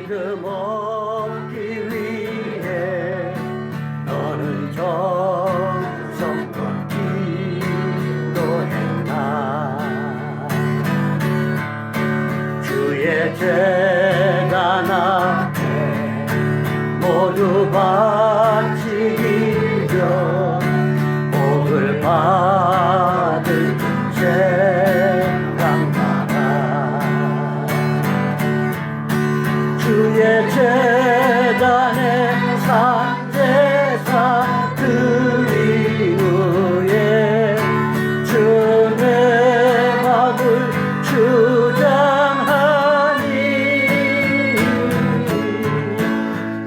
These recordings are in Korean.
믿음 얻기 위해 너는 정성껏 기도했나. 주의 재단 앞에 모두 바치기려 복을 받을 생각나라. 주의 재단에 산제사 드리우에 주의 마음을 주장하니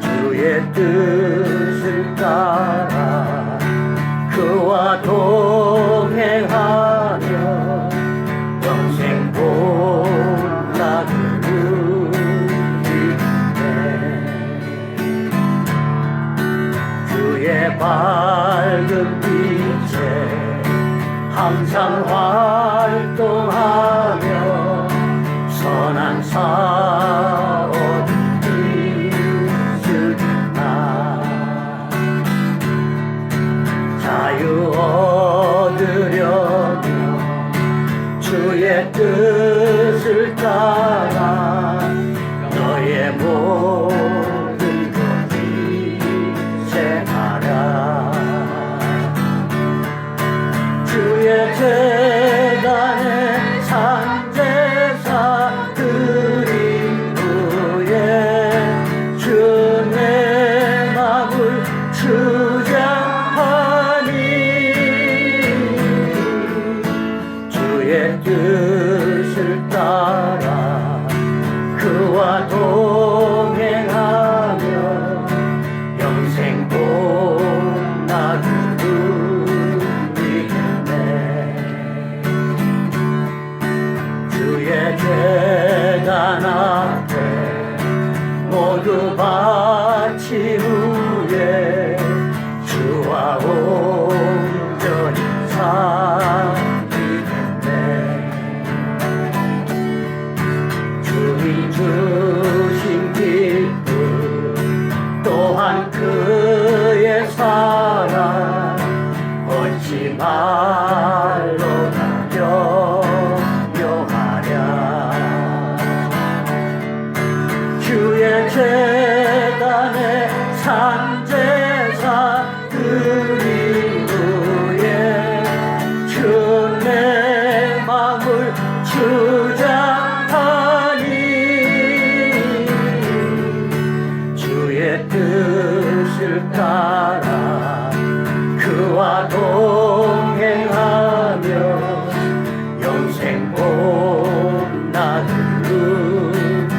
주의 뜻을 따라 그와 동행하며 영생 복락을 누리네. 주의 밝은 빛에 항상 활동하며 선한 사업을 이루나. 자유 얻으려며 주의 뜻을 따라 너의 모든 것 희생하라. 주의 재단에 산제사 드린 후에 주의 마음을 주장하니 주의 뜻을 따라 그와 동행하며 영생 복락을 누리겠네. 주의 재단 앞에 모두 바치 후에 주와 온전히 살기겠네. 주님 주신 기쁨 또한 그의 사랑 얻지 말로 염려하랴. 주의 재단에 산제사 드린 후에 주의 마음을 주장하니 주의 뜻을 따라 그와 동행하며 영생 복락을 누리겠네.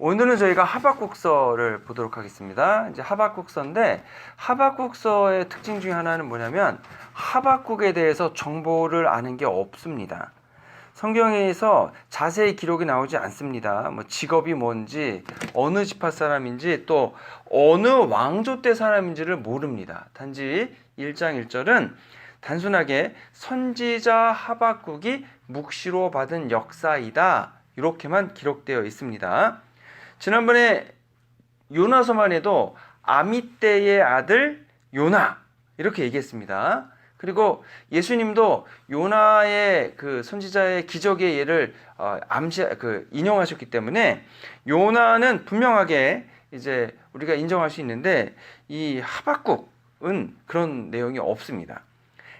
오늘은 저희가 하박국서를 보도록 하겠습니다. 이제 하박국서인데 하박국서의 특징 중에 하나는 뭐냐면 하박국에 대해서 정보를 아는 게 없습니다. 성경에서 자세히 기록이 나오지 않습니다. 뭐 직업이 뭔지, 어느 지파 사람인지, 또 어느 왕조 때 사람인지를 모릅니다. 단지 1장 1절은 단순하게 선지자 하박국이 묵시로 받은 역사이다, 이렇게만 기록되어 있습니다. 지난번에 요나서만 해도 아미떼의 아들 요나, 이렇게 얘기했습니다. 그리고 예수님도 요나의 그 선지자의 기적의 예를 인용하셨기 때문에 요나는 분명하게 이제 우리가 인정할 수 있는데 이 하박국은 그런 내용이 없습니다.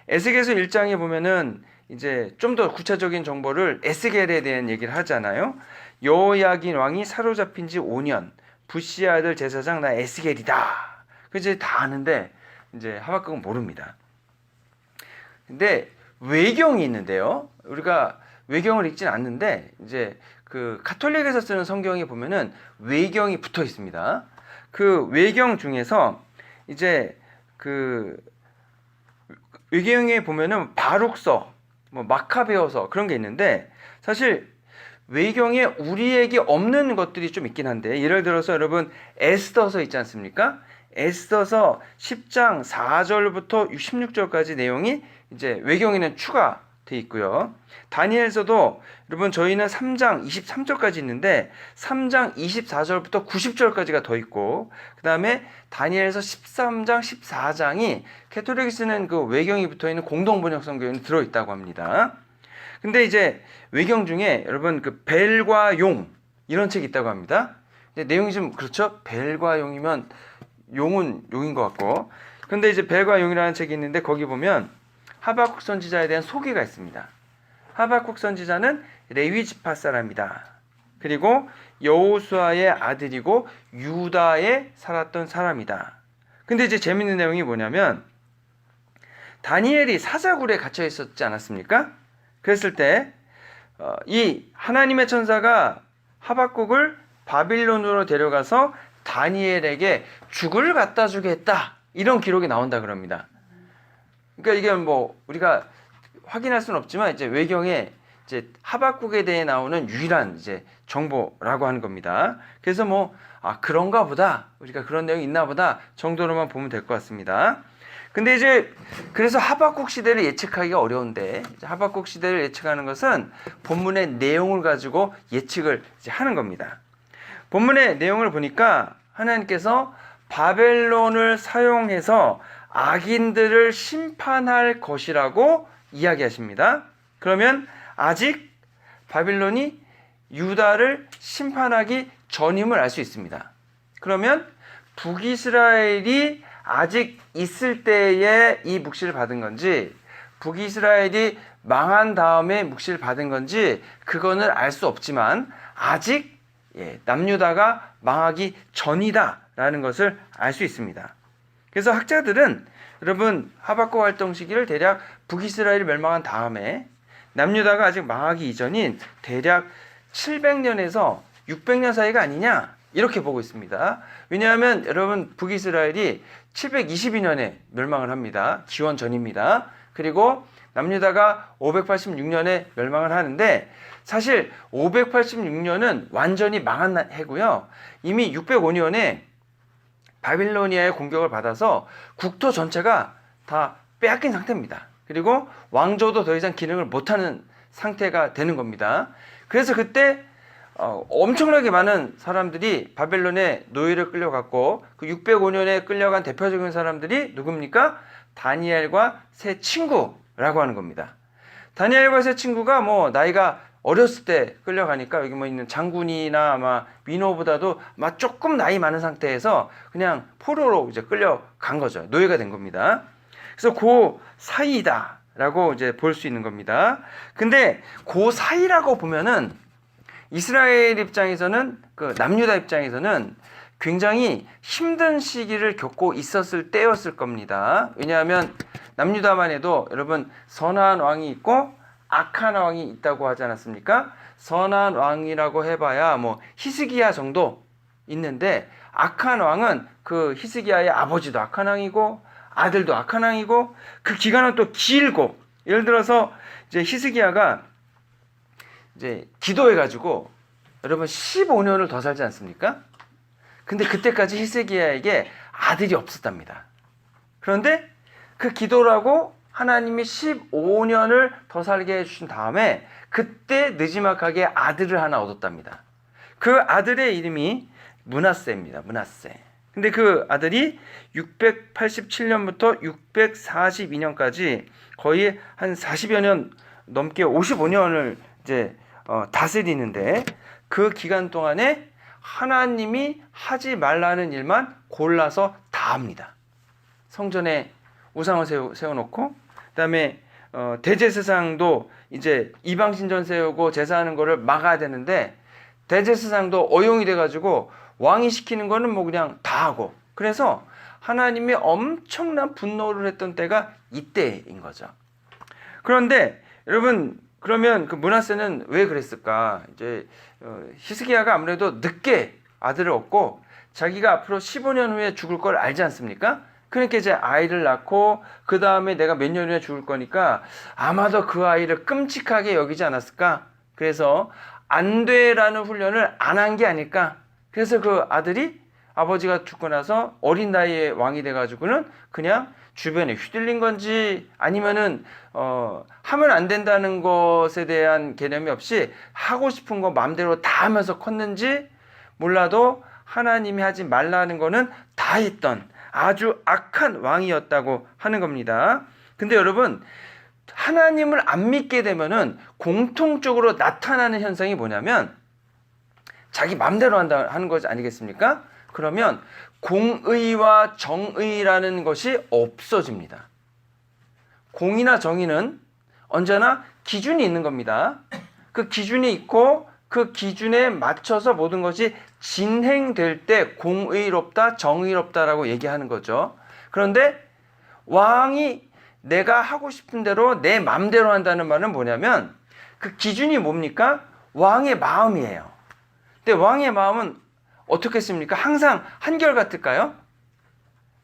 에스겔서 1장에 보면은 이제 좀 더 구체적인 정보를 에스겔에 대한 얘기를 하잖아요. 여호야긴 왕이 사로잡힌 지 5년, 부시의 아들 제사장 나 에스겔이다. 그지 다 아는데 이제 하박국은 모릅니다. 근데 외경이 있는데요. 우리가 외경을 읽진 않는데 이제 그 가톨릭에서 쓰는 성경에 보면은 외경이 붙어 있습니다. 그 외경 중에서 이제 그 외경에 보면은 바룩서, 뭐 마카베오서 그런 게 있는데 사실 외경에 우리에게 없는 것들이 좀 있긴 한데 예를 들어서 여러분 에스더서 있지 않습니까? 에스더서 10장 4절부터 16절까지 내용이 이제 외경에는 추가되어 돼 있고요. 다니엘서도 여러분 저희는 3장 23절까지 있는데 3장 24절부터 90절까지가 더 있고 그 다음에 다니엘서 13장 14장이 캐톨릭이 쓰는 그 외경이 붙어있는 공동번역 성경에 들어있다고 합니다. 근데 이제 외경 중에 여러분 그 벨과 용 이런 책이 있다고 합니다. 내용이 좀 그렇죠? 벨과 용이면 용은 용인 것 같고 근데 이제 벨과 용이라는 책이 있는데 거기 보면 하박국 선지자에 대한 소개가 있습니다. 하박국 선지자는 레위 지파 사람이다. 그리고 여호수아의 아들이고 유다에 살았던 사람이다. 근데 이제 재밌는 내용이 뭐냐면 다니엘이 사자굴에 갇혀 있었지 않았습니까? 그랬을 때 이 하나님의 천사가 하박국을 바빌론으로 데려가서 다니엘에게 죽을 갖다 주겠다. 이런 기록이 나온다 그럽니다. 그러니까 이게 뭐 우리가 확인할 수는 없지만 이제 외경에 이제 하박국에 대해 나오는 유일한 이제 정보라고 하는 겁니다. 그래서 뭐 그런가 보다 우리가 그런 내용이 있나 보다 정도로만 보면 될 것 같습니다. 근데 이제 그래서 하박국 시대를 예측하기가 어려운데 하박국 시대를 예측하는 것은 본문의 내용을 가지고 예측을 이제 하는 겁니다. 본문의 내용을 보니까 하나님께서 바벨론을 사용해서 악인들을 심판할 것이라고 이야기하십니다. 그러면 아직 바빌론이 유다를 심판하기 전임을 알 수 있습니다. 그러면 북이스라엘이 아직 있을 때에 이 묵시를 받은 건지 북이스라엘이 망한 다음에 묵시를 받은 건지 그거는 알 수 없지만 아직 남유다가 망하기 전이다라는 것을 알 수 있습니다. 그래서 학자들은 여러분 하박국 활동 시기를 대략 북이스라엘이 멸망한 다음에 남유다가 아직 망하기 이전인 대략 700년에서 600년 사이가 아니냐 이렇게 보고 있습니다. 왜냐하면 여러분 북이스라엘이 722년에 멸망을 합니다. 기원 전입니다. 그리고 남유다가 586년에 멸망을 하는데 사실 586년은 완전히 망한 해고요. 이미 605년에 바빌로니아의 공격을 받아서 국토 전체가 다 빼앗긴 상태입니다. 그리고 왕조도 더 이상 기능을 못하는 상태가 되는 겁니다. 그래서 그때 엄청나게 많은 사람들이 바벨론의 노예를 끌려갔고 그 605년에 끌려간 대표적인 사람들이 누굽니까? 다니엘과 세 친구라고 하는 겁니다. 다니엘과 세 친구가 뭐 나이가 어렸을 때 끌려가니까 여기 뭐 있는 장군이나 아마 민호보다도 아마 조금 나이 많은 상태에서 그냥 포로로 이제 끌려간 거죠. 노예가 된 겁니다. 그래서 그 사이다라고 이제 볼 수 있는 겁니다. 근데 그 사이라고 보면은 이스라엘 입장에서는 그 남유다 입장에서는 굉장히 힘든 시기를 겪고 있었을 때였을 겁니다. 왜냐하면 남유다만 해도 여러분 선한 왕이 있고 악한 왕이 있다고 하지 않았습니까? 선한 왕이라고 해봐야 뭐 히스기야 정도 있는데 악한 왕은 그 히스기야의 아버지도 악한 왕이고 아들도 악한 왕이고 그 기간은 또 길고 예를 들어서 이제 히스기야가 이제 기도해가지고 여러분 15년을 더 살지 않습니까? 근데 그때까지 히스기야에게 아들이 없었답니다. 그런데 그 기도라고 하나님이 15년을 더 살게 해주신 다음에 그때 느지막하게 아들을 하나 얻었답니다. 그 아들의 이름이 므낫세입니다. 므낫세. 근데 그 아들이 687년부터 642년까지 거의 한 40여 년 넘게 55년을 이제 다스리는데 그 기간 동안에 하나님이 하지 말라는 일만 골라서 다 합니다. 성전에 우상을 세워놓고 그다음에 대제사장도 이제 이방신전 세우고 제사하는 거를 막아야 되는데 대제사장도 어용이 돼가지고 왕이 시키는 거는 뭐 그냥 다 하고 그래서 하나님이 엄청난 분노를 했던 때가 이때인 거죠. 그런데 여러분 그러면 그 므낫세는 왜 그랬을까? 이제 히스기야가 아무래도 늦게 아들을 얻고 자기가 앞으로 15년 후에 죽을 걸 알지 않습니까? 그러니까 이제 아이를 낳고 그 다음에 내가 몇 년 후에 죽을 거니까 아마도 그 아이를 끔찍하게 여기지 않았을까? 그래서 안 돼라는 훈련을 안 한 게 아닐까? 그래서 그 아들이 아버지가 죽고 나서 어린 나이에 왕이 돼가지고는 그냥 주변에 휘둘린 건지 아니면은 하면 안 된다는 것에 대한 개념이 없이 하고 싶은 거 마음대로 다 하면서 컸는지 몰라도 하나님이 하지 말라는 거는 다 했던 아주 악한 왕이었다고 하는 겁니다. 근데 여러분, 하나님을 안 믿게 되면은 공통적으로 나타나는 현상이 뭐냐면 자기 마음대로 한다 하는 것이 아니겠습니까? 그러면 공의와 정의라는 것이 없어집니다. 공의나 정의는 언제나 기준이 있는 겁니다. 그 기준이 있고 그 기준에 맞춰서 모든 것이 진행될 때 공의롭다, 정의롭다라고 얘기하는 거죠. 그런데 왕이 내가 하고 싶은 대로 내 마음대로 한다는 말은 뭐냐면 그 기준이 뭡니까? 왕의 마음이에요. 근데 왕의 마음은 어떻겠습니까? 항상 한결같을까요?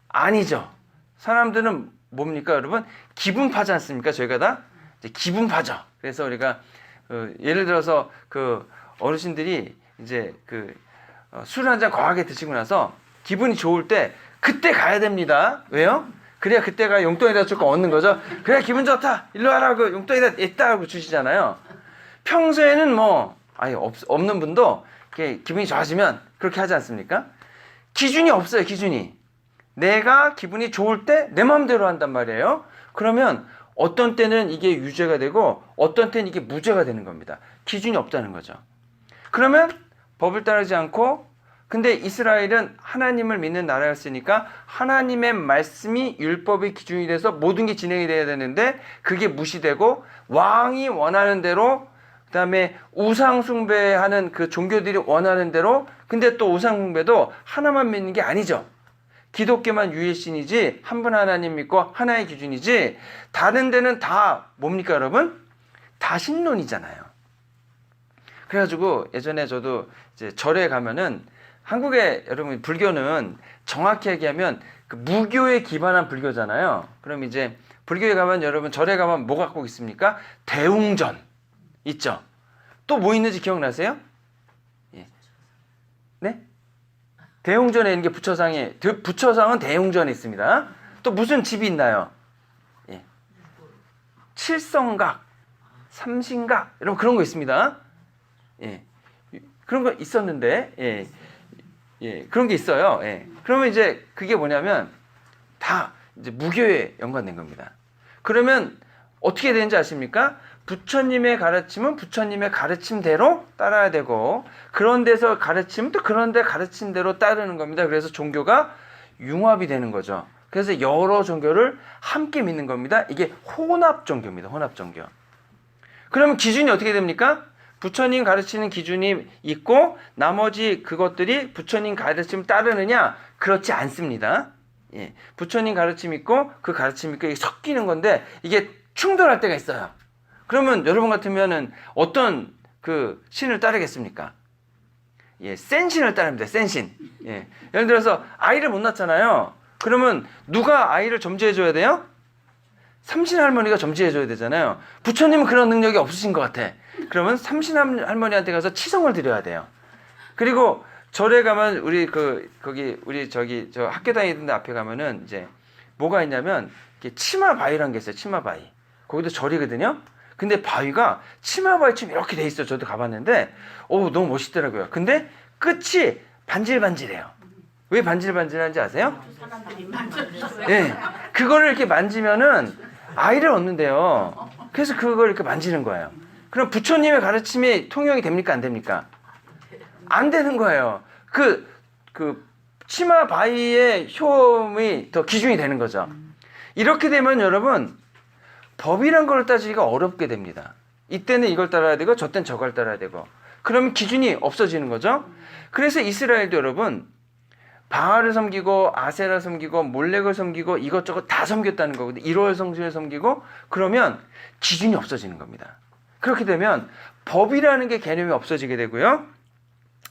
아니죠. 사람들은 뭡니까, 여러분? 기분파지 않습니까? 저희가 다 이제 기분파죠. 그래서 우리가 예를 들어서 그 어르신들이 이제 술 한 잔 과하게 드시고 나서 기분이 좋을 때 그때 가야 됩니다. 왜요? 그래야 그때가 용돈에다 조금 얻는 거죠. 그래야 기분 좋다. 일로 와라. 그 용돈에다 있다고 주시잖아요. 평소에는 뭐 아예 없는 분도 이렇게 기분이 좋아지면 그렇게 하지 않습니까? 기준이 없어요. 기준이. 내가 기분이 좋을 때 내 마음대로 한단 말이에요. 그러면 어떤 때는 이게 유죄가 되고 어떤 때는 이게 무죄가 되는 겁니다. 기준이 없다는 거죠. 그러면 법을 따르지 않고, 근데 이스라엘은 하나님을 믿는 나라였으니까 하나님의 말씀이 율법의 기준이 돼서 모든 게 진행이 돼야 되는데 그게 무시되고 왕이 원하는 대로, 그 다음에 우상 숭배하는 그 종교들이 원하는 대로, 근데 또 우상 숭배도 하나만 믿는 게 아니죠. 기독교만 유일신이지 한 분 하나님 믿고 하나의 기준이지 다른 데는 다 뭡니까 여러분? 다 신론이잖아요. 그래가지고 예전에 저도 이제 절에 가면은 한국의 여러분 불교는 정확히 얘기하면 그 무교에 기반한 불교잖아요. 그럼 이제 불교에 가면 여러분 절에 가면 뭐 갖고 있습니까? 대웅전 있죠. 또 뭐 있는지 기억나세요? 예. 네? 대웅전에 있는 게 부처상에, 부처상은 대웅전에 있습니다. 또 무슨 집이 있나요? 예. 칠성각, 삼신각, 여러분 그런 거 있습니다. 예. 그런 거 있었는데, 예. 예. 그런 게 있어요. 예. 그러면 이제 그게 뭐냐면 다 이제 무교에 연관된 겁니다. 그러면 어떻게 되는지 아십니까? 부처님의 가르침은 부처님의 가르침대로 따라야 되고, 그런 데서 가르침은 또 그런 데 가르침대로 따르는 겁니다. 그래서 종교가 융합이 되는 거죠. 그래서 여러 종교를 함께 믿는 겁니다. 이게 혼합 종교입니다. 혼합 종교. 그러면 기준이 어떻게 됩니까? 부처님 가르치는 기준이 있고 나머지 그것들이 부처님 가르침을 따르느냐? 그렇지 않습니다. 예. 부처님 가르침 있고 그 가르침 있고 이게 섞이는 건데 이게 충돌할 때가 있어요. 그러면 여러분 같으면은 어떤 그 신을 따르겠습니까? 예, 센 신을 따릅니다. 센 신. 예. 예를 들어서 아이를 못 낳잖아요. 그러면 누가 아이를 점지해 줘야 돼요? 삼신 할머니가 점지해 줘야 되잖아요. 부처님은 그런 능력이 없으신 것 같아. 그러면 삼신 할머니한테 가서 치성을 드려야 돼요. 그리고 절에 가면 우리 저 학교 다니던 데 앞에 가면은 이제 뭐가 있냐면 치마 바위라는 게 있어요. 치마 바위. 거기도 절이거든요. 근데 바위가 치마 바위처럼 이렇게 돼 있어요. 저도 가봤는데 너무 멋있더라고요. 근데 끝이 반질반질해요. 왜 반질반질한지 아세요? 예, 그거를 이렇게 만지면은 아이를 얻는데요. 그래서 그걸 이렇게 만지는 거예요. 그럼 부처님의 가르침이 통용이 됩니까? 안 됩니까? 안 되는 거예요. 그 치마 바위의 효험이 더 기준이 되는 거죠. 이렇게 되면 여러분 법이란 걸 따지기가 어렵게 됩니다. 이때는 이걸 따라야 되고 저때는 저걸 따라야 되고, 그러면 기준이 없어지는 거죠. 그래서 이스라엘도 여러분 바알을 섬기고 아세라 섬기고 몰렉을 섬기고 이것저것 다 섬겼다는 거거든요. 1월 성신을 섬기고, 그러면 기준이 없어지는 겁니다. 그렇게 되면 법이라는 게 개념이 없어지게 되고요.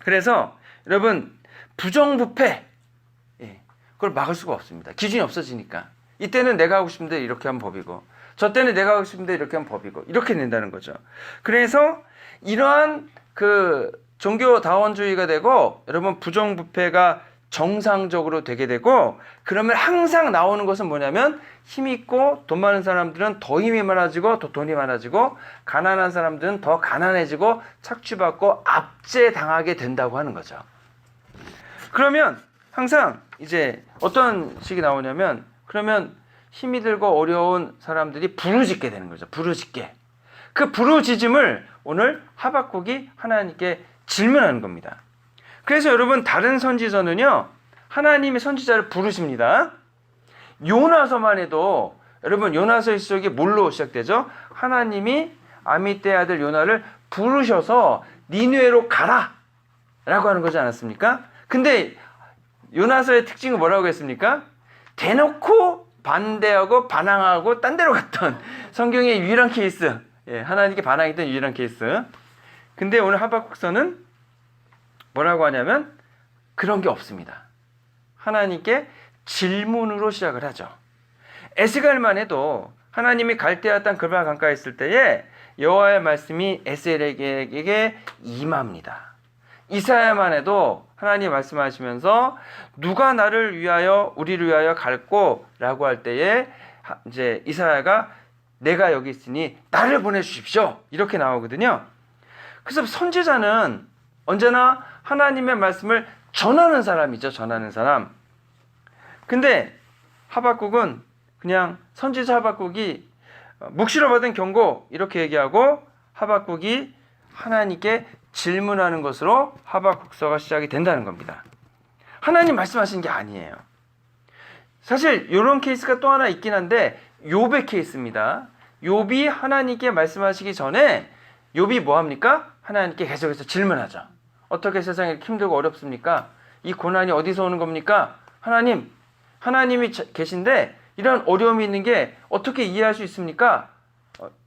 그래서 여러분 부정부패, 그걸 막을 수가 없습니다. 기준이 없어지니까. 이때는 내가 하고 싶은데 이렇게 하면 법이고, 저 때는 내가 하고 싶은데 이렇게 하면 법이고, 이렇게 된다는 거죠. 그래서 이러한 그 종교다원주의가 되고 여러분 부정부패가 정상적으로 되게 되고, 그러면 항상 나오는 것은 뭐냐면 힘 있고 돈 많은 사람들은 더 힘이 많아지고 더 돈이 많아지고, 가난한 사람들은 더 가난해지고 착취받고 압제당하게 된다고 하는 거죠. 그러면 항상 이제 어떤 식이 나오냐면, 그러면 힘이 들고 어려운 사람들이 부르짖게 되는 거죠. 부르짖게. 그 부르짖음을 오늘 하박국이 하나님께 질문하는 겁니다. 그래서 여러분, 다른 선지서는요, 하나님의 선지자를 부르십니다. 요나서만 해도, 여러분, 요나서의 시작이 뭘로 시작되죠? 하나님이 아미떼의 아들 요나를 부르셔서 니느웨로 가라 라고 하는 거지 않았습니까? 근데 요나서의 특징은 뭐라고 했습니까? 대놓고 반대하고 반항하고 딴 데로 갔던 성경의 유일한 케이스, 하나님께 반항했던 유일한 케이스. 근데 오늘 하박국서는 뭐라고 하냐면 그런 게 없습니다. 하나님께 질문으로 시작을 하죠. 에스겔만 해도 하나님이 갈대아 땅 그르바 강가에 있을 때에 여호와의 말씀이 에스겔에게 임합니다. 이사야만 해도 하나님 말씀하시면서 누가 나를 위하여 우리를 위하여 갈고 라고 할 때에 이제 이사야가 내가 여기 있으니 나를 보내주십시오 이렇게 나오거든요. 그래서 선지자는 언제나 하나님의 말씀을 전하는 사람이죠. 전하는 사람. 근데 하박국은 그냥 선지자 하박국이 묵시로 받은 경고 이렇게 얘기하고, 하박국이 하나님께 질문하는 것으로 하박국서가 시작이 된다는 겁니다. 하나님 말씀하신 게 아니에요. 사실 이런 케이스가 또 하나 있긴 한데 욥의 케이스입니다. 욥이 하나님께 말씀하시기 전에 욥이 뭐합니까? 하나님께 계속해서 질문하죠. 어떻게 세상이 이렇게 힘들고 어렵습니까? 이 고난이 어디서 오는 겁니까? 하나님이 계신데 이런 어려움이 있는 게 어떻게 이해할 수 있습니까?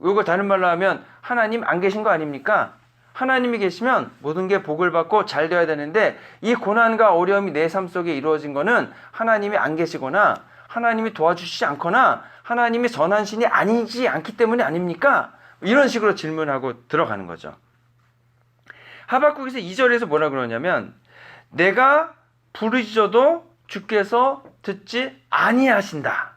이걸 다른 말로 하면 하나님 안 계신 거 아닙니까? 하나님이 계시면 모든 게 복을 받고 잘 되어야 되는데, 이 고난과 어려움이 내 삶 속에 이루어진 거는 하나님이 안 계시거나 하나님이 도와주시지 않거나 하나님이 선한 신이 아니지 않기 때문이 아닙니까? 이런 식으로 질문하고 들어가는 거죠. 하박국에서 2절에서 뭐라 그러냐면, 내가 부르짖어도 주께서 듣지 아니하신다.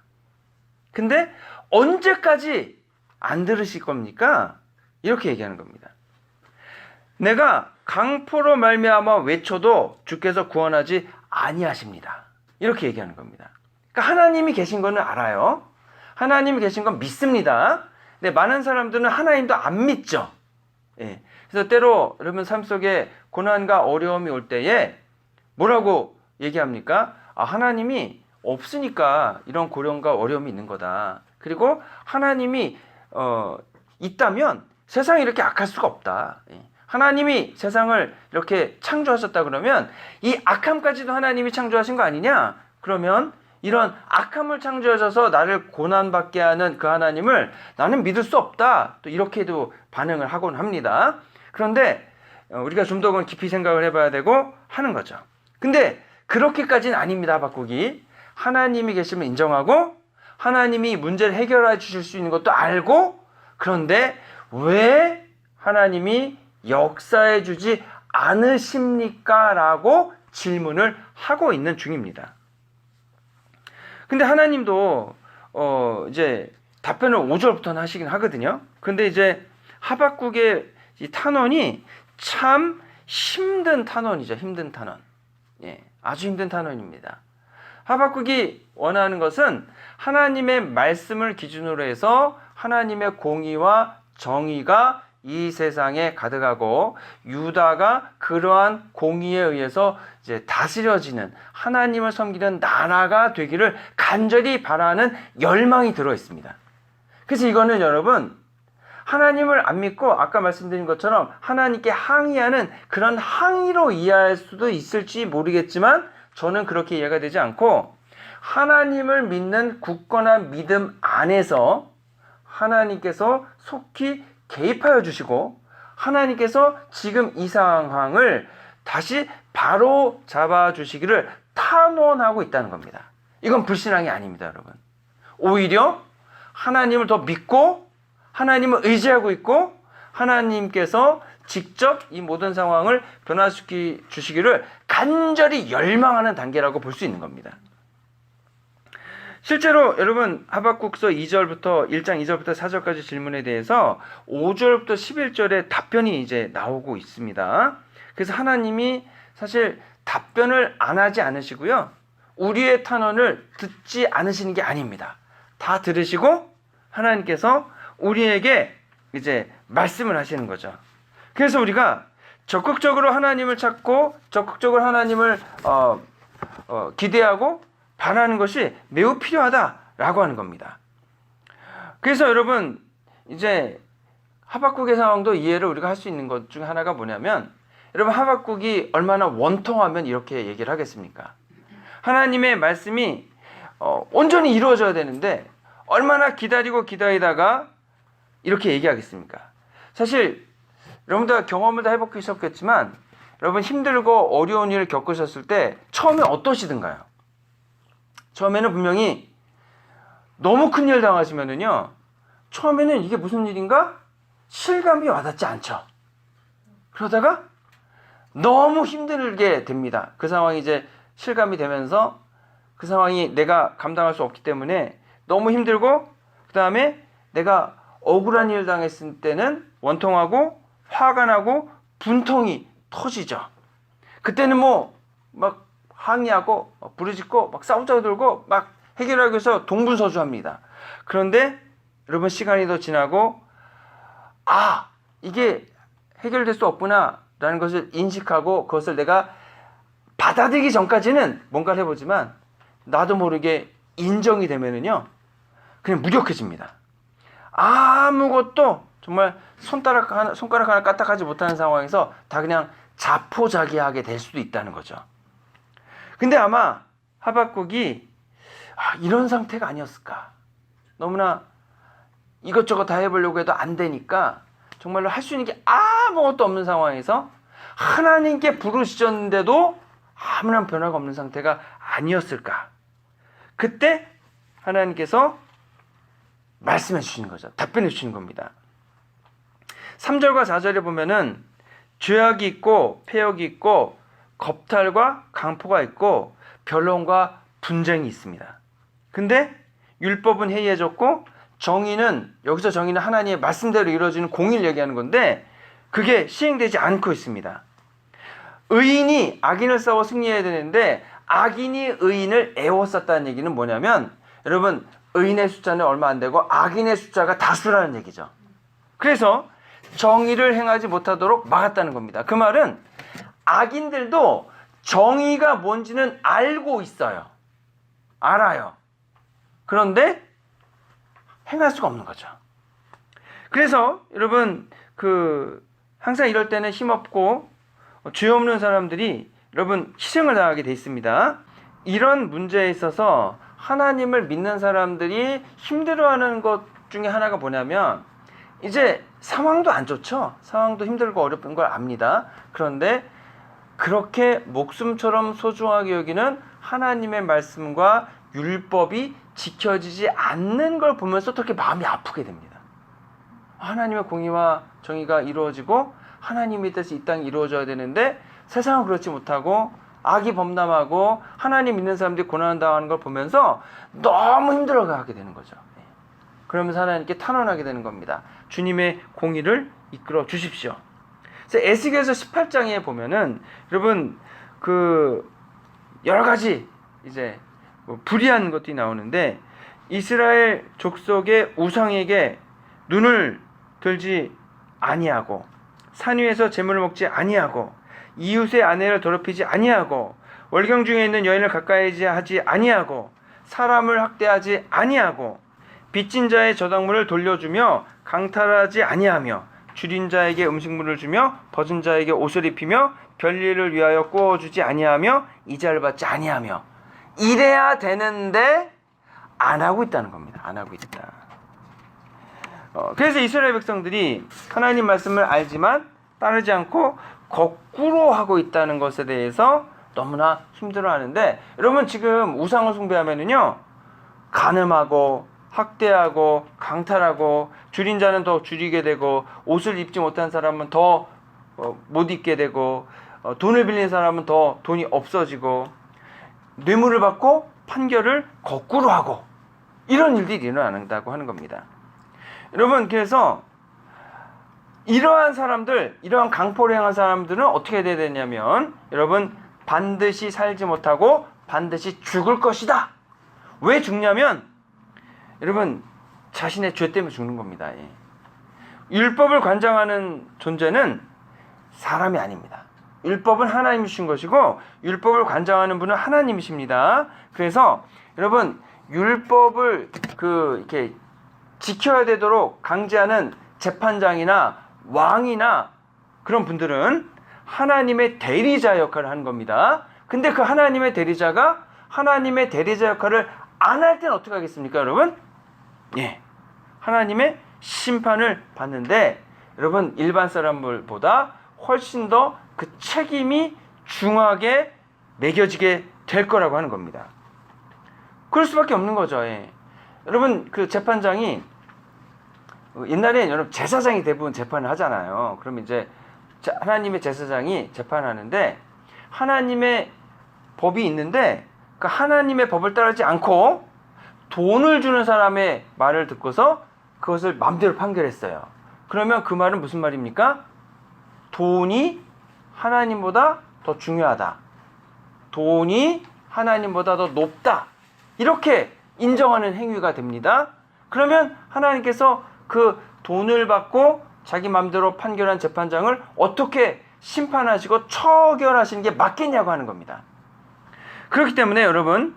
근데 언제까지 안 들으실 겁니까? 이렇게 얘기하는 겁니다. 내가 강포로 말미암아 외쳐도 주께서 구원하지 아니하십니다. 이렇게 얘기하는 겁니다. 그러니까 하나님이 계신 거는 알아요. 하나님이 계신 건 믿습니다. 근데 많은 사람들은 하나님도 안 믿죠. 그래서 때로 여러분 삶 속에 고난과 어려움이 올 때에 뭐라고 얘기합니까? 하나님이 없으니까 이런 고난과 어려움이 있는 거다. 그리고 하나님이 있다면 세상이 이렇게 악할 수가 없다. 하나님이 세상을 이렇게 창조하셨다 그러면 이 악함까지도 하나님이 창조하신 거 아니냐? 그러면 이런 악함을 창조하셔서 나를 고난받게 하는 그 하나님을 나는 믿을 수 없다. 또 이렇게도 반응을 하곤 합니다. 그런데 우리가 좀 더 깊이 생각을 해봐야 되고 하는 거죠. 근데 그렇게까지는 아닙니다. 하박국이 하나님이 계시면 인정하고 하나님이 문제를 해결해 주실 수 있는 것도 알고, 그런데 왜 하나님이 역사해 주지 않으십니까? 라고 질문을 하고 있는 중입니다. 근데 하나님도 이제 답변을 5절부터는 하시긴 하거든요. 근데 이제 하박국의 이 탄원이 참 힘든 탄원이죠. 힘든 탄원. 아주 힘든 탄원입니다. 하박국이 원하는 것은 하나님의 말씀을 기준으로 해서 하나님의 공의와 정의가 이 세상에 가득하고 유다가 그러한 공의에 의해서 이제 다스려지는 하나님을 섬기는 나라가 되기를 간절히 바라는 열망이 들어 있습니다. 그래서 이거는 여러분, 하나님을 안 믿고 아까 말씀드린 것처럼 하나님께 항의하는 그런 항의로 이해할 수도 있을지 모르겠지만 저는 그렇게 이해가 되지 않고, 하나님을 믿는 굳건한 믿음 안에서 하나님께서 속히 개입하여 주시고 하나님께서 지금 이 상황을 다시 바로 잡아 주시기를 탄원하고 있다는 겁니다. 이건 불신앙이 아닙니다, 여러분. 오히려 하나님을 더 믿고 하나님을 의지하고 있고 하나님께서 직접 이 모든 상황을 변화시키 주시기를 간절히 열망하는 단계라고 볼 수 있는 겁니다. 실제로 여러분 하박국서 2장 2절부터 4절까지 질문에 대해서 5절부터 11절에 답변이 이제 나오고 있습니다. 그래서 하나님이 사실 답변을 안 하지 않으시고요. 우리의 탄원을 듣지 않으시는 게 아닙니다. 다 들으시고 하나님께서 우리에게 이제 말씀을 하시는 거죠. 그래서 우리가 적극적으로 하나님을 찾고 적극적으로 하나님을 기대하고 바라는 것이 매우 필요하다라고 하는 겁니다. 그래서 여러분 이제 하박국의 상황도 이해를 우리가 할 수 있는 것 중 하나가 뭐냐면 여러분 하박국이 얼마나 원통하면 이렇게 얘기를 하겠습니까? 하나님의 말씀이 온전히 이루어져야 되는데 얼마나 기다리다가 이렇게 얘기하겠습니까? 사실 여러분들 다 경험을 다 해보셨겠지만 여러분 힘들고 어려운 일을 겪으셨을 때 처음에 어떠시던가요? 처음에는 분명히 너무 큰일 당하시면은요 처음에는 이게 무슨 일인가? 실감이 와닿지 않죠. 그러다가 너무 힘들게 됩니다. 그 상황이 이제 실감이 되면서 그 상황이 내가 감당할 수 없기 때문에 너무 힘들고 그 다음에 내가 억울한 일 당했을 때는 원통하고 화가 나고 분통이 터지죠. 그때는 막 항의하고 막 부르짖고 막 싸우자고 들고 막 해결하기 위해서 동분서주합니다. 그런데 여러분 시간이 더 지나고 이게 해결될 수 없구나 라는 것을 인식하고 그것을 내가 받아들이기 전까지는 뭔가를 해보지만 나도 모르게 인정이 되면은요 그냥 무력해집니다. 아무것도 정말 손가락 하나 까딱하지 못하는 상황에서 다 그냥 자포자기하게 될 수도 있다는 거죠. 근데 아마 하박국이 이런 상태가 아니었을까. 너무나 이것저것 다 해보려고 해도 안 되니까 정말로 할 수 있는 게 아무것도 없는 상황에서 하나님께 부르시셨는데도 아무런 변화가 없는 상태가 아니었을까. 그때 하나님께서 말씀해 주시는 거죠. 답변해 주시는 겁니다. 3절과 4절에 보면은 죄악이 있고 폐역이 있고 겁탈과 강포가 있고 변론과 분쟁이 있습니다. 근데 율법은 해이해졌고 여기서 정의는 하나님의 말씀대로 이루어지는 공의를 얘기하는 건데 그게 시행되지 않고 있습니다. 의인이 악인을 싸워 승리해야 되는데 악인이 의인을 애워쌌다는 얘기는 뭐냐면 여러분 의인의 숫자는 얼마 안 되고 악인의 숫자가 다수라는 얘기죠. 그래서 정의를 행하지 못하도록 막았다는 겁니다. 그 말은 악인들도 정의가 뭔지는 알고 있어요. 알아요. 그런데 행할 수가 없는 거죠. 그래서 여러분 항상 이럴 때는 힘없고 죄 없는 사람들이 여러분 희생을 당하게 돼 있습니다. 이런 문제에 있어서 하나님을 믿는 사람들이 힘들어하는 것 중에 하나가 뭐냐면 이제 상황도 안 좋죠. 상황도 힘들고 어렵은 걸 압니다. 그런데 그렇게 목숨처럼 소중하게 여기는 하나님의 말씀과 율법이 지켜지지 않는 걸 보면서 어떻게 마음이 아프게 됩니다. 하나님의 공의와 정의가 이루어지고 하나님의 뜻이 이 땅에 이루어져야 되는데 세상은 그렇지 못하고 악이 범람하고 하나님 믿는 사람들이 고난을 당하는 걸 보면서 너무 힘들어하게 되는 거죠. 그러면서 하나님께 탄원하게 되는 겁니다. 주님의 공의를 이끌어 주십시오. 그래서 에스겔서 18장에 보면은 여러분 여러 가지 이제 불의한 것들이 나오는데 이스라엘 족속의 우상에게 눈을 들지 아니하고 산 위에서 제물을 먹지 아니하고 이웃의 아내를 더럽히지 아니하고 월경 중에 있는 여인을 가까이 하지 아니하고 사람을 학대하지 아니하고 빚진 자의 저당물을 돌려주며 강탈하지 아니하며 줄인 자에게 음식물을 주며 벗은 자에게 옷을 입히며 별일을 위하여 구워주지 아니하며 이자를 받지 아니하며 이래야 되는데 안 하고 있다는 겁니다. 안 하고 있다. 그래서 이스라엘 백성들이 하나님 말씀을 알지만 따르지 않고 거꾸로 하고 있다는 것에 대해서 너무나 힘들어하는데 여러분 지금 우상을 숭배하면은요 간음하고 학대하고 강탈하고 줄인 자는 더 줄이게 되고 옷을 입지 못한 사람은 더 못 입게 되고 돈을 빌린 사람은 더 돈이 없어지고 뇌물을 받고 판결을 거꾸로 하고 이런 일들이 일어난다고 하는 겁니다. 여러분, 그래서 이러한 사람들, 이러한 강포를 행한 사람들은 어떻게 돼야 되냐면 여러분, 반드시 살지 못하고 반드시 죽을 것이다. 왜 죽냐면 여러분, 자신의 죄 때문에 죽는 겁니다. 예. 율법을 관장하는 존재는 사람이 아닙니다. 율법은 하나님이 주신 것이고 율법을 관장하는 분은 하나님이십니다. 그래서 여러분, 율법을 이렇게 지켜야 되도록 강제하는 재판장이나 왕이나 그런 분들은 하나님의 대리자 역할을 하는 겁니다. 근데 그 하나님의 대리자가 하나님의 대리자 역할을 안 할 때는 어떻게 하겠습니까, 여러분? 예, 하나님의 심판을 받는데 여러분, 일반 사람들보다 훨씬 더 그 책임이 중하게 매겨지게 될 거라고 하는 겁니다. 그럴 수밖에 없는 거죠. 예. 여러분, 그 재판장이 옛날에 여러분 제사장이 대부분 재판을 하잖아요. 그럼 이제 하나님의 제사장이 재판하는데 하나님의 법이 있는데 그 하나님의 법을 따르지 않고 돈을 주는 사람의 말을 듣고서 그것을 마음대로 판결했어요. 그러면 그 말은 무슨 말입니까? 돈이 하나님보다 더 중요하다. 돈이 하나님보다 더 높다. 이렇게 인정하는 행위가 됩니다. 그러면 하나님께서 그 돈을 받고 자기 마음대로 판결한 재판장을 어떻게 심판하시고 처결하시는 게 맞겠냐고 하는 겁니다. 그렇기 때문에 여러분,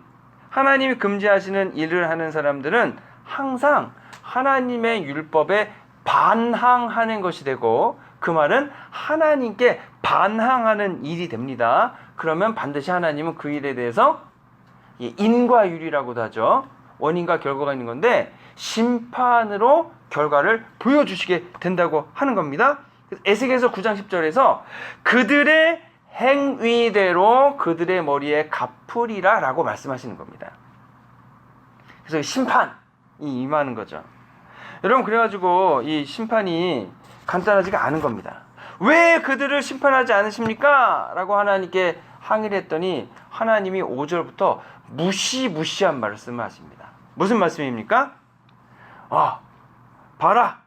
하나님이 금지하시는 일을 하는 사람들은 항상 하나님의 율법에 반항하는 것이 되고 그 말은 하나님께 반항하는 일이 됩니다. 그러면 반드시 하나님은 그 일에 대해서 인과율이라고도 하죠. 원인과 결과가 있는 건데 심판으로 결과를 보여주시게 된다고 하는 겁니다. 에스겔서 9장 10절에서 그들의 행위대로 그들의 머리에 갚으리라 라고 말씀하시는 겁니다. 그래서 심판이 임하는 거죠. 여러분, 그래가지고 이 심판이 간단하지가 않은 겁니다. 왜 그들을 심판하지 않으십니까? 라고 하나님께 항의를 했더니 하나님이 5절부터 무시무시한 말씀을 하십니다. 무슨 말씀입니까? 봐라,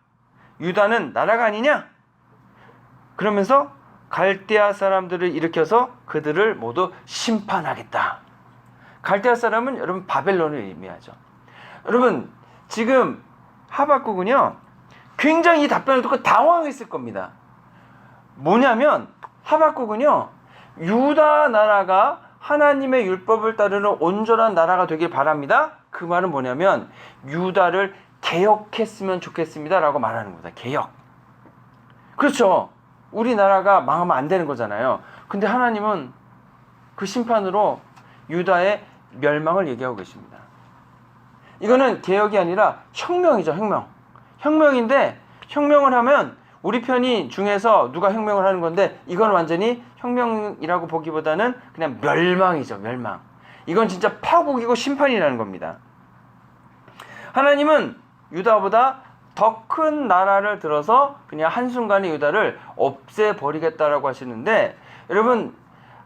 유다는 나라가 아니냐? 그러면서 갈대아 사람들을 일으켜서 그들을 모두 심판하겠다. 갈대아 사람은 여러분 바벨론을 의미하죠. 여러분, 지금 하박국은요 굉장히 이 답변을 듣고 당황했을 겁니다. 뭐냐면 하박국은요 유다 나라가 하나님의 율법을 따르는 온전한 나라가 되길 바랍니다. 그 말은 뭐냐면 유다를 개혁했으면 좋겠습니다 라고 말하는 겁니다. 개혁. 그렇죠. 우리나라가 망하면 안 되는 거잖아요. 근데 하나님은 그 심판으로 유다의 멸망을 얘기하고 계십니다. 이거는 개혁이 아니라 혁명이죠. 혁명인데 혁명을 하면 우리 편이 중에서 누가 혁명을 하는 건데 이건 완전히 혁명이라고 보기보다는 그냥 멸망이죠. 멸망. 이건 진짜 파국이고 심판이라는 겁니다. 하나님은 유다보다 더 큰 나라를 들어서 그냥 한순간에 유다를 없애버리겠다라고 하시는데 여러분,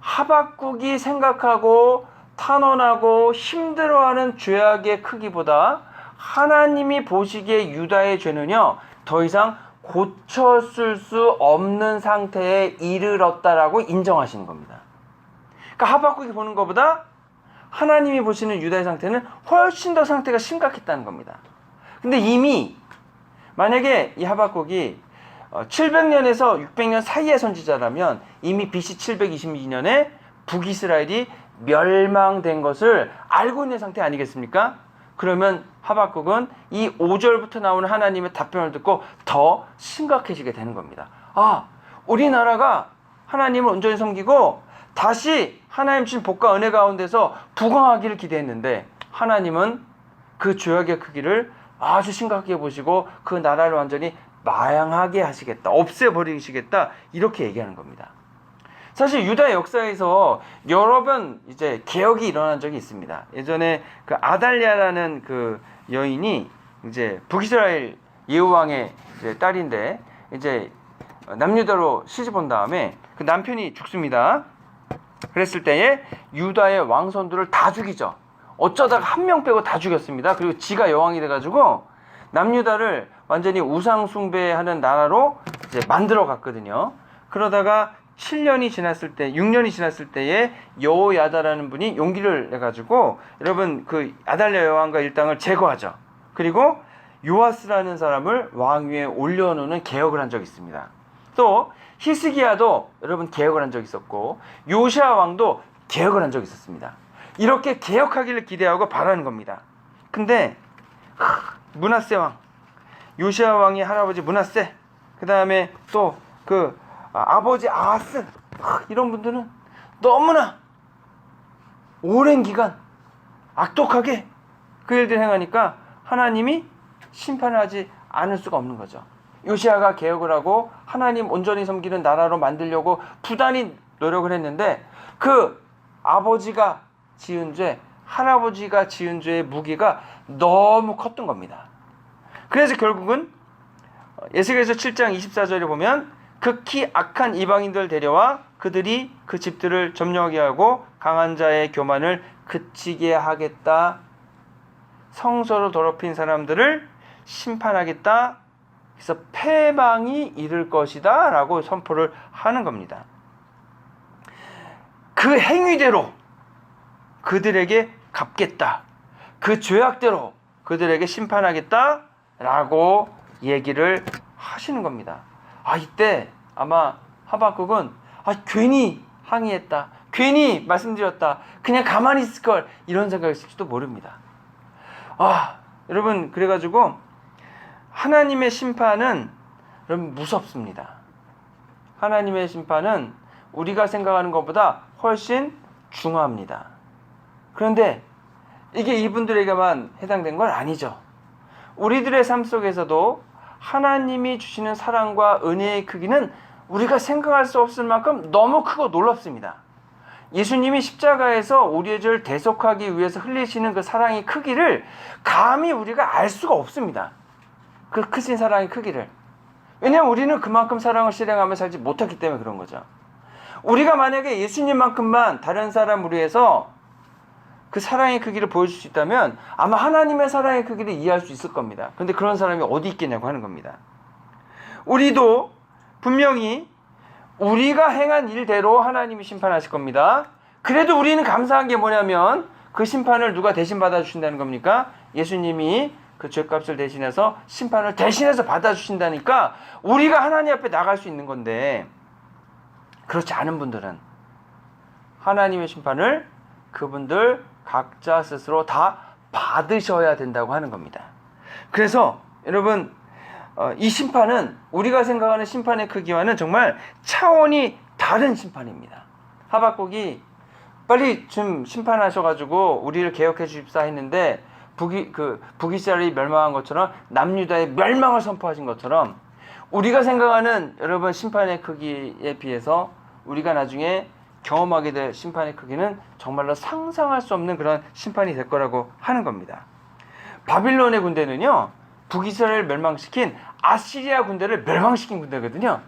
하박국이 생각하고 탄원하고 힘들어하는 죄악의 크기보다 하나님이 보시기에 유다의 죄는요 더 이상 고쳤을 수 없는 상태에 이르렀다라고 인정하시는 겁니다. 그러니까 하박국이 보는 것보다 하나님이 보시는 유다의 상태는 훨씬 더 상태가 심각했다는 겁니다. 근데 이미 만약에 이 하박국이 700년에서 600년 사이의 선지자라면 이미 BC 722년에 북이스라엘이 멸망된 것을 알고 있는 상태 아니겠습니까? 그러면 하박국은 이 5절부터 나오는 하나님의 답변을 듣고 더 심각해지게 되는 겁니다. 우리나라가 하나님을 온전히 섬기고 다시 하나님 주신 복과 은혜 가운데서 부강하기를 기대했는데 하나님은 그 죄악의 크기를 아주 심각하게 보시고 그 나라를 완전히 마양하게 하시겠다, 없애버리시겠다, 이렇게 얘기하는 겁니다. 사실 유다의 역사에서 여러 번 이제 개혁이 일어난 적이 있습니다. 예전에 그 아달랴라는 그 여인이 이제 북이스라엘 예후왕의 이제 딸인데 이제 남유다로 시집 온 다음에 그 남편이 죽습니다. 그랬을 때에 유다의 왕손들을 다 죽이죠. 어쩌다가 한 명 빼고 다 죽였습니다. 그리고 지가 여왕이 돼가지고 남유다를 완전히 우상 숭배하는 나라로 이제 만들어 갔거든요. 그러다가 7년이 지났을 때, 6년이 지났을 때에 여호야다라는 분이 용기를 내가지고 여러분 그 아달랴 여왕과 일당을 제거하죠. 그리고 요아스라는 사람을 왕위에 올려놓는 개혁을 한 적이 있습니다. 또 히스기야도 여러분 개혁을 한 적이 있었고 요시야 왕도 개혁을 한 적이 있었습니다. 이렇게 개혁하기를 기대하고 바라는 겁니다. 근데 므낫세 왕, 요시야 왕의 할아버지 므낫세, 그 다음에 또 그 아버지 아하스, 이런 분들은 너무나 오랜 기간 악독하게 그 일들을 행하니까 하나님이 심판을 하지 않을 수가 없는 거죠. 요시야가 개혁을 하고 하나님 온전히 섬기는 나라로 만들려고 부단히 노력을 했는데 그 아버지가 지은 죄, 할아버지가 지은 죄의 무게가 너무 컸던 겁니다. 그래서 결국은 에스겔서 7장 24절에 보면 극히 악한 이방인들 데려와 그들이 그 집들을 점령하게 하고 강한 자의 교만을 그치게 하겠다. 성소를 더럽힌 사람들을 심판하겠다. 그래서 패망이 이를 것이다 라고 선포를 하는 겁니다. 그 행위대로 그들에게 갚겠다. 그 죄악대로 그들에게 심판하겠다 라고 얘기를 하시는 겁니다. 이때 아마 하박국은 괜히 항의했다, 괜히 말씀드렸다, 그냥 가만히 있을걸, 이런 생각이 있을지도 모릅니다. 여러분, 그래가지고 하나님의 심판은 여러분 무섭습니다. 하나님의 심판은 우리가 생각하는 것보다 훨씬 중요합니다. 그런데 이게 이분들에게만 해당된 건 아니죠. 우리들의 삶 속에서도 하나님이 주시는 사랑과 은혜의 크기는 우리가 생각할 수 없을 만큼 너무 크고 놀랍습니다. 예수님이 십자가에서 우리의 죄를 대속하기 위해서 흘리시는 그 사랑의 크기를 감히 우리가 알 수가 없습니다. 그 크신 사랑의 크기를. 왜냐하면 우리는 그만큼 사랑을 실행하며 살지 못했기 때문에 그런 거죠. 우리가 만약에 예수님만큼만 다른 사람을 위해서 그 사랑의 크기를 보여줄 수 있다면 아마 하나님의 사랑의 크기를 이해할 수 있을 겁니다. 그런데 그런 사람이 어디 있겠냐고 하는 겁니다. 우리도 분명히 우리가 행한 일대로 하나님이 심판하실 겁니다. 그래도 우리는 감사한 게 뭐냐면 그 심판을 누가 대신 받아주신다는 겁니까? 예수님이 그 죄값을 대신해서 심판을 대신해서 받아주신다니까 우리가 하나님 앞에 나갈 수 있는 건데, 그렇지 않은 분들은 하나님의 심판을 그분들 각자 스스로 다 받으셔야 된다고 하는 겁니다. 그래서 여러분, 이 심판은 우리가 생각하는 심판의 크기와는 정말 차원이 다른 심판입니다. 하박국이 빨리 좀 심판하셔가지고 우리를 개혁해 주십사 했는데 북이스라엘이 멸망한 것처럼 남유다의 멸망을 선포하신 것처럼 우리가 생각하는 여러분 심판의 크기에 비해서 우리가 나중에 경험하게 될 심판의 크기는 정말로 상상할 수 없는 그런 심판이 될 거라고 하는 겁니다. 바빌론의 군대는요, 북이스라엘을 멸망시킨 아시리아 군대를 멸망시킨 군대거든요.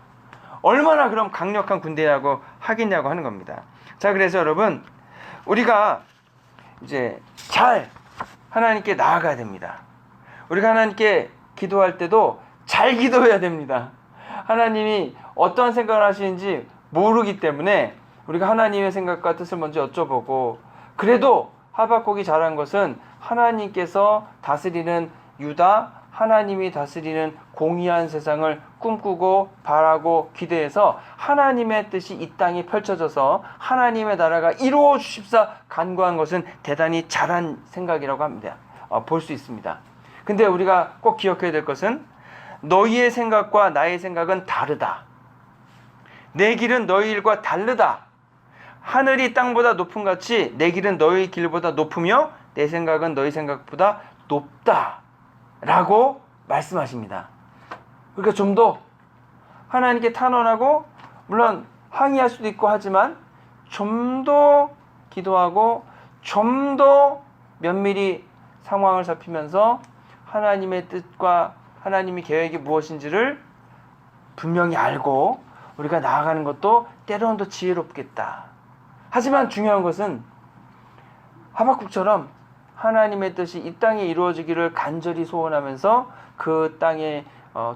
얼마나 그럼 강력한 군대라고 하겠냐고 하는 겁니다. 자, 그래서 여러분, 우리가 이제 잘 하나님께 나아가야 됩니다. 우리가 하나님께 기도할 때도 잘 기도해야 됩니다. 하나님이 어떠한 생각을 하시는지 모르기 때문에 우리가 하나님의 생각과 뜻을 먼저 여쭤보고, 그래도 하박국이 잘한 것은 하나님께서 다스리는 유다, 하나님이 다스리는 공의한 세상을 꿈꾸고 바라고 기대해서 하나님의 뜻이 이 땅에 펼쳐져서 하나님의 나라가 이루어 주십사 간구한 것은 대단히 잘한 생각이라고 합니다. 볼 수 있습니다. 근데 우리가 꼭 기억해야 될 것은 너희의 생각과 나의 생각은 다르다. 내 길은 너희 일과 다르다. 하늘이 땅보다 높은 같이 내 길은 너희 길보다 높으며 내 생각은 너희 생각보다 높다 라고 말씀하십니다. 그러니까 좀 더 하나님께 탄원하고, 물론 항의할 수도 있고 하지만 좀 더 기도하고 좀 더 면밀히 상황을 살피면서 하나님의 뜻과 하나님의 계획이 무엇인지를 분명히 알고 우리가 나아가는 것도 때로는 더 지혜롭겠다. 하지만 중요한 것은 하박국처럼 하나님의 뜻이 이 땅에 이루어지기를 간절히 소원하면서 그 땅의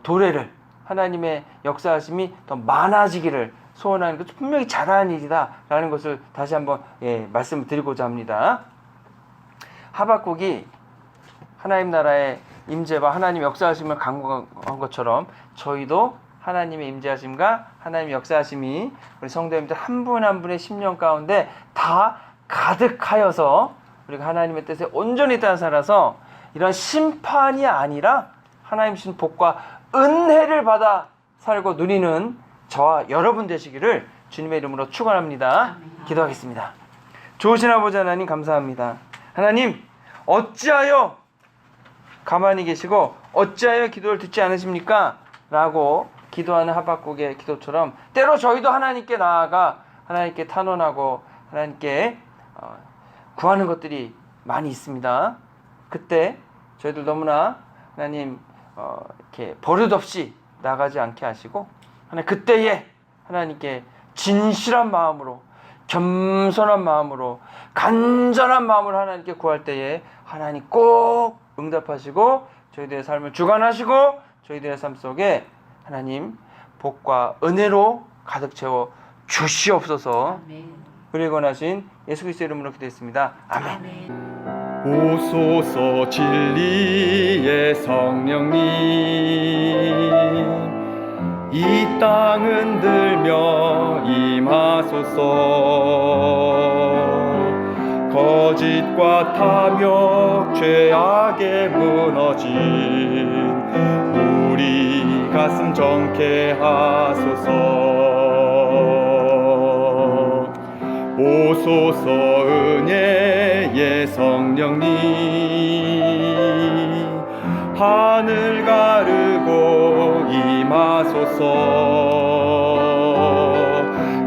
도래를, 하나님의 역사하심이 더 많아지기를 소원하는 것도 분명히 잘하는 일이다 라는 것을 다시 한번 말씀을 드리고자 합니다. 하박국이 하나님 나라의 임재와 하나님 역사하심을 강구한 것처럼 저희도 하나님의 임재하심과 하나님의 역사하심이 우리 성도님들 한 분 한 분의 심령 가운데 다 가득하여서 우리가 하나님의 뜻에 온전히 따라 살아서 이런 심판이 아니라 하나님 주신 복과 은혜를 받아 살고 누리는 저와 여러분 되시기를 주님의 이름으로 축원합니다. 기도하겠습니다. 좋으신 아버지 하나님 감사합니다. 하나님 어찌하여 가만히 계시고 어찌하여 기도를 듣지 않으십니까? 라고 기도하는 하박국의 기도처럼 때로 저희도 하나님께 나아가 하나님께 탄원하고 하나님께 구하는 것들이 많이 있습니다. 그때 저희들 너무나 하나님 이렇게 버릇없이 나가지 않게 하시고 하나님 그때에 하나님께 진실한 마음으로 겸손한 마음으로 간절한 마음으로 하나님께 구할 때에 하나님 꼭 응답하시고 저희들의 삶을 주관하시고 저희들의 삶 속에 하나님 복과 은혜로 가득 채워 주시옵소서. 우리 권하신 예수 그리스도의 이름으로 기도했습니다. 아멘. 오소서 진리의 성령님 이 땅 흔들며 임하소서 거짓과 탐욕 죄악에 무너진 우리 가슴 정케 하소서 오소서 은혜의 성령님 하늘 가르고 임하소서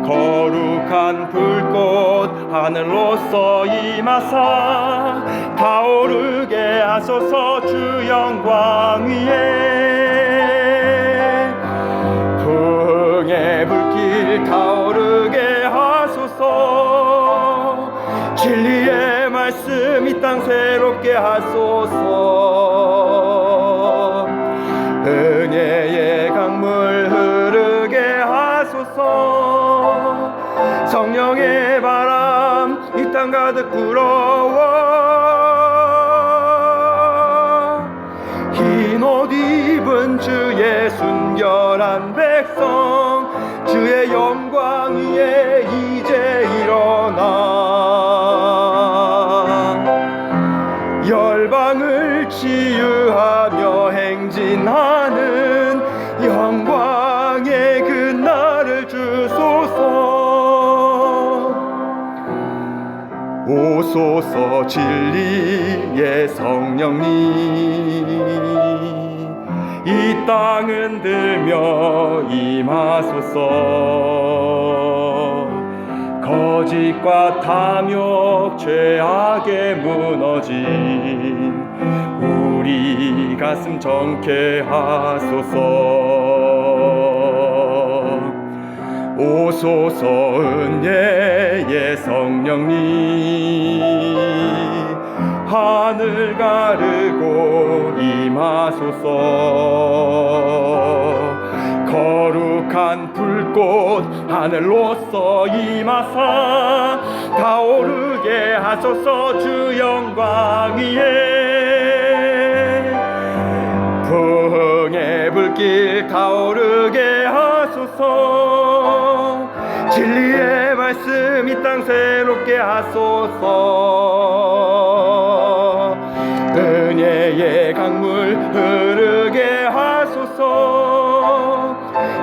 거룩한 불꽃 하늘로서 임하사 타오르게 하소서 주 영광 위에 풍의 불길 타오르게 하소서 진리의 말씀 이 땅 새롭게 하소서 은혜의 강물 흐르게 하소서 성령의 바람 이 땅 가득 불어와 흰 옷 입은 주의 순결한 백성 주의 영광 위에 이제 일어나 열방을 치유하며 행진하는 영광의 그날을 주소서 오소서 진리의 성령님 이 땅 흔들며 임하소서 거짓과 탐욕 죄악에 무너진 우리 가슴 정케 하소서 오소서 은혜의 성령님 하늘 가르고 임하소서 거룩한 불꽃 하늘로서 임하사 타오르게 하소서 주 영광 위에 풍의 불길 타오르게 하소서 진리의 말씀 이 땅 새롭게 하소서 은혜의 강물 흐르게 하소서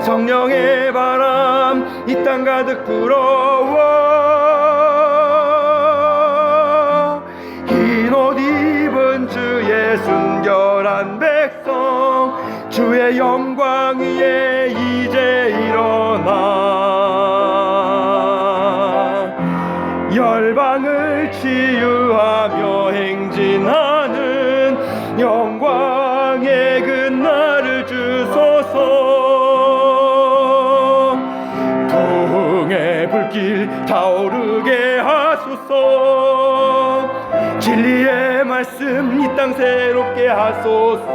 성령의 바람 이 땅 가득 불어와 흰 옷 입은 주의 순결한 백성 주의 영광 위에 이제 일어나 열방을 치유하며 행진하는 영광의 그날을 주소서 부흥의 불길 타오르게 하소서. 진리의 말씀 이 땅 새롭게 하소서.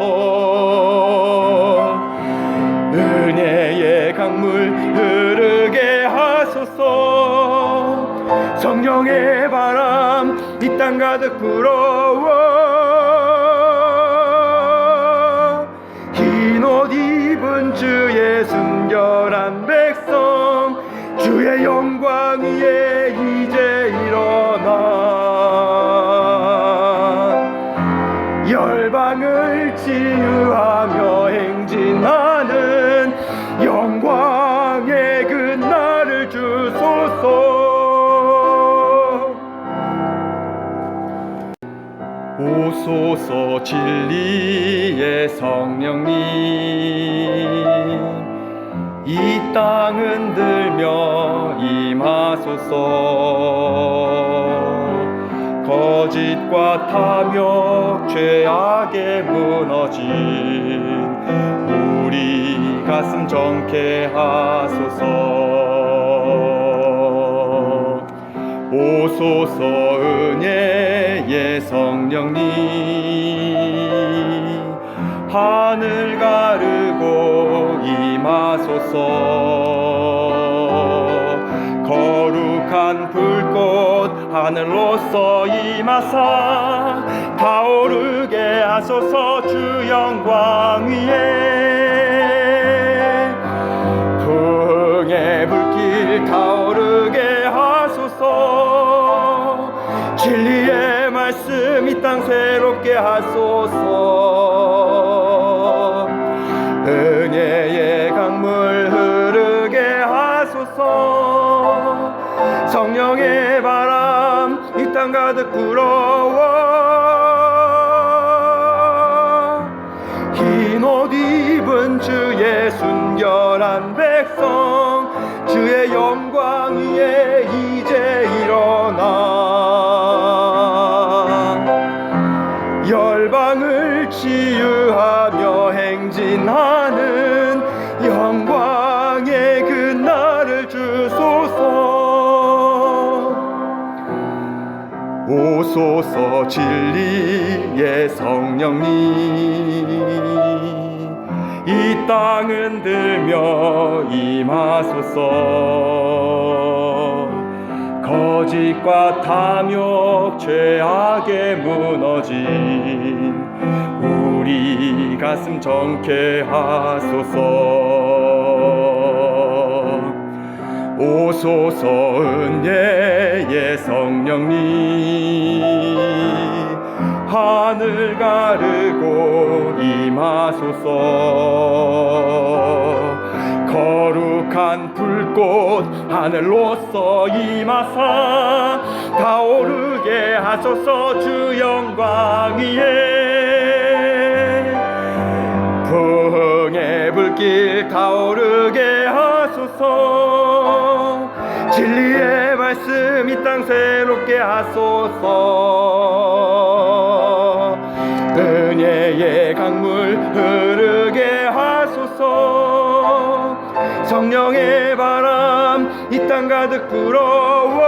은혜의 강물 흐르게 하소서. 성령의 바람 이 땅 가득 불어와 흰 옷 입은 주의 순결한 백성 주의 영광 위에 이제 일어나 열방을 치유하며 행진하는 영광의 그 날을 주소서. 오소서 진리의 성령님 이 땅 흔들며 임하소서. 거짓과 탐욕 죄악에 무너진 우리 가슴 정케 하소서. 오소서 은혜의 성령님 하늘 가르고 임하소서. 거룩한 불꽃 하늘로서 임하사 타오르게 하소서. 주 영광 위에 부흥의 불길 타오르게 하소서. 진리의 말씀 이 땅 새롭게 하소서. 은혜의 강물 흐르게 하소서. 성령의 바람 이 땅 가득 불어와 흰 옷 입은 주의 순결한 백성 주의 영광 위에 이제 일어나 열방을 치유하며 행진하는 영광의 그 날을 주소서. 오소서 진리의 성령님 이 땅 흔들며 임하소서. 거짓과 탐욕 죄악에 무너진 우리 가슴 정케 하소서. 오소서 은혜의 성령님 하늘 가르고 임하소서. 거룩한 불꽃 하늘로서 임하사 타오르게 하소서. 주 영광 위에 부흥의 불길 타오르게 하소서. 진리의 말씀 이 땅 새롭게 하소서. 은혜의 강물 흐르게 하소서. 성령의 바람 이 땅 가득 불어와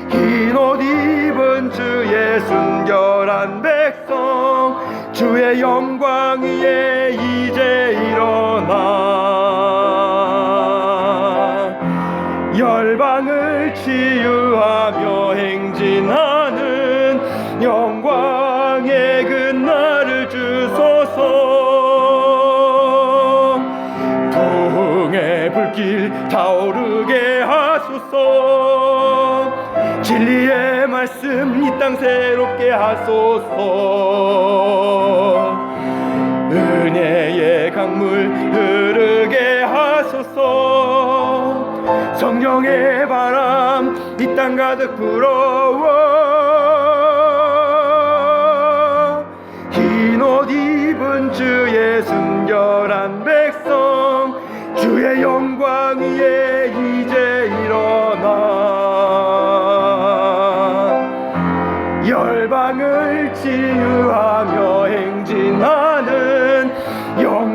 흰 옷 입은 주의 순결한 백성 주의 영광 위에 이제 일어나 열방을 치유하며 행진하는 영광의 그 날을 주소서. 부흥의 불길 타오르게 하소서. 진리의 말씀 이 땅 새롭게 하소서. 은혜의 강물 흐르게 하소서. 성령의 바람 이 땅 가득 불어와 흰 옷 입은 주의 순결한 백성 주의 영광 위에 이제 일어나 열방을 치유하며 행진하는 영